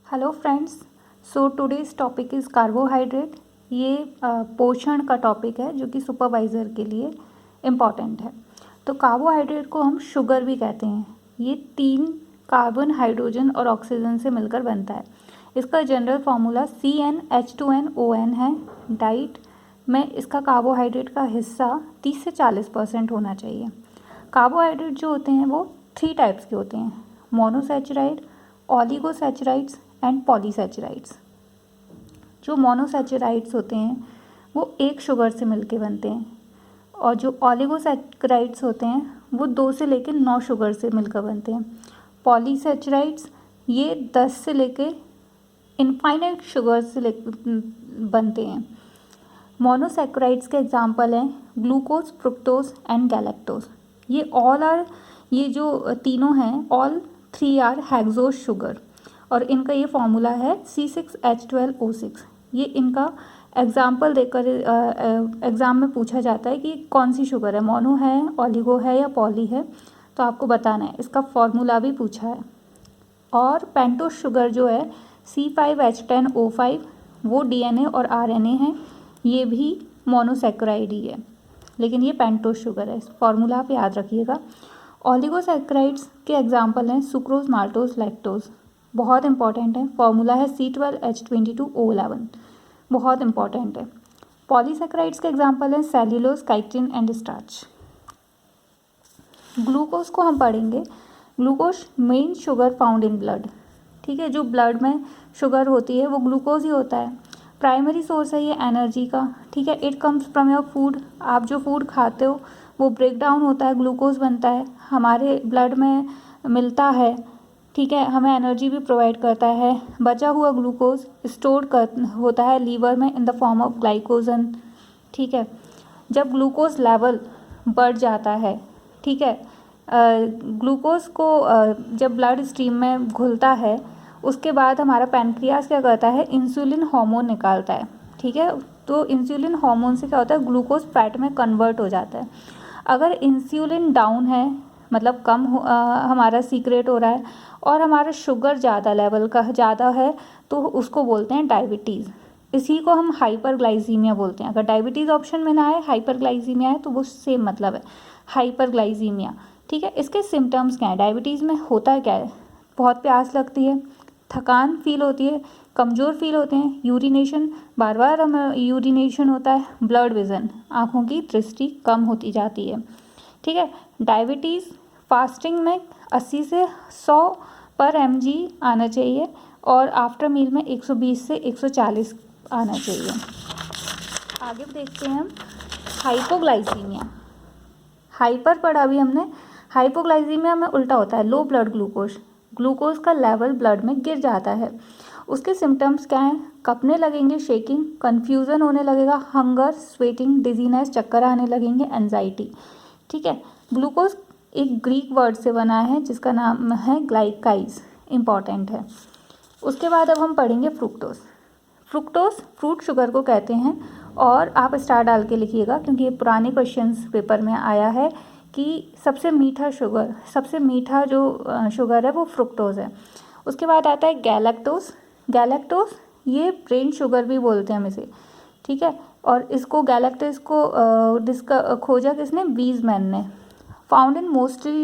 Hello friends, so today's topic is carbohydrate. ये पोषण का टॉपिक है जो कि सुपरवाइज़र के लिए इम्पॉर्टेंट है। तो कार्बोहाइड्रेट को हम शुगर भी कहते हैं। ये 3 कार्बन, हाइड्रोजन और ऑक्सीजन से मिलकर बनता है। इसका जनरल फार्मूला CnH2nOn है। डाइट में इसका कार्बोहाइड्रेट का हिस्सा 30 से 40% होना चाहिए। कार्बोहाइड्रेट जो होते हैं वो 3 टाइप्स के होते हैं: मोनोसैचराइड, ऑलिगोसैचराइड्स एंड पॉलीसैचराइड्स। जो मोनोसैचराइड्स होते हैं वो एक शुगर से मिलके बनते हैं, और जो ऑलिगोसैचराइड्स होते हैं वो 2 से लेकर 9 शुगर से मिलकर बनते हैं। पॉलीसैचराइड्स ये 10 से लेके इनफाइनाइट शुगर से बनते हैं। मोनोसैचराइड्स के एग्जांपल हैं ग्लूकोज, फ्रुक्टोज एंड गैलेक्टोज। ये जो तीनों हैं, ऑल 3 आर हेक्सोज शुगर, और इनका ये फॉर्मूला है C6H12O6। ये इनका एग्जाम्पल देकर एग्ज़ाम में पूछा जाता है कि कौन सी शुगर है, मोनो है, ऑलिगो है या पॉली है, तो आपको बताना है। इसका फॉर्मूला भी पूछा है। और पेंटोज शुगर जो है C5H10O5, वो DNA और RNA है, ये भी मोनोसैकराइड ही है, लेकिन ये पेंटोज शुगर है। फॉर्मूला आप याद रखिएगा। ऑलिगोसैकराइड्स के एग्जाम्पल हैं सुक्रोज, माल्टोज, लैक्टोज, बहुत इंपॉर्टेंट है। फॉर्मूला है C12H22O11, बहुत इंपॉर्टेंट है। पॉलीसैकराइड्स के एग्जाम्पल हैं cellulose, chitin and starch. Glucose को हम पढ़ेंगे। Glucose main sugar found in blood, ठीक है। जो ब्लड में शुगर होती है वो ग्लूकोज ही होता है। प्राइमरी सोर्स है ये एनर्जी का, ठीक है। It comes from your food. आप जो फूड खाते हो वो ब्रेक डाउन होता है, ग्लूकोज बनता है, हमारे ब्लड में मिलता है, ठीक है। हमें एनर्जी भी प्रोवाइड करता है। बचा हुआ ग्लूकोज स्टोर होता है लीवर में in the form of glycogen, ठीक है। जब ग्लूकोज लेवल बढ़ जाता है, ठीक है, ग्लूकोज को जब ब्लड स्ट्रीम में घुलता है, उसके बाद हमारा पैनक्रियास क्या करता है, इंसुलिन हार्मोन निकालता है, ठीक है। तो इंसुलिन हार्मोन से क्या होता है, ग्लूकोज फैट में कन्वर्ट हो जाता है। अगर इंसुलिन डाउन है, मतलब कम हमारा सीक्रेट हो रहा है, और हमारा शुगर ज़्यादा लेवल का ज़्यादा है, तो उसको बोलते हैं डायबिटीज़। इसी को हम हाइपरग्लाइसीमिया बोलते हैं। अगर डायबिटीज़ ऑप्शन में ना आए, हाइपरग्लाइसीमिया है, तो वो सेम मतलब है, हाइपरग्लाइसीमिया, ठीक है। इसके सिम्टम्स क्या हैं? डायबिटीज़ में होता क्या है? बहुत प्यास लगती है, थकान फील होती है, कमज़ोर फील होते हैं, यूरिनेशन, बार बार यूरिनेशन होता है, ब्लड विज़न, आँखों की दृष्टि कम होती जाती है, ठीक है। डायबिटीज़ फास्टिंग में 80 से 100 पर mg आना चाहिए, और आफ्टर मील में 120 से 140 आना चाहिए। आगे देखते हैं हम हाइपोग्लाइसीमिया। हाइपर पढ़ा अभी हमने। हाइपोग्लाइसीमिया में उल्टा होता है, लो ब्लड ग्लूकोज, ग्लूकोज का लेवल ब्लड में गिर जाता है। उसके सिम्टम्स क्या हैं? कँपने लगेंगे, शेकिंग, कन्फ्यूज़न होने लगेगा, हंगर, स्वेटिंग, डिजीनेस, चक्कर आने लगेंगे, एंजाइटी, ठीक है। ग्लूकोज एक ग्रीक वर्ड से बना है जिसका नाम है ग्लाइकाइज, इम्पॉर्टेंट है। उसके बाद अब हम पढ़ेंगे फ्रुक्टोज। फ्रुक्टोज फ्रूट शुगर को कहते हैं, और आप स्टार डाल के लिखिएगा क्योंकि ये पुराने क्वेश्चंस पेपर में आया है कि सबसे मीठा जो शुगर है वो फ्रुक्टोज है। उसके बाद आता है गैलेक्टोज। गैलेक्टोज ये ब्रेन शुगर भी बोलते हैं हम इसे, ठीक है। और इसको गैलेक्टोज को खोजा किसने? वीज़मैन ने। Found in mostly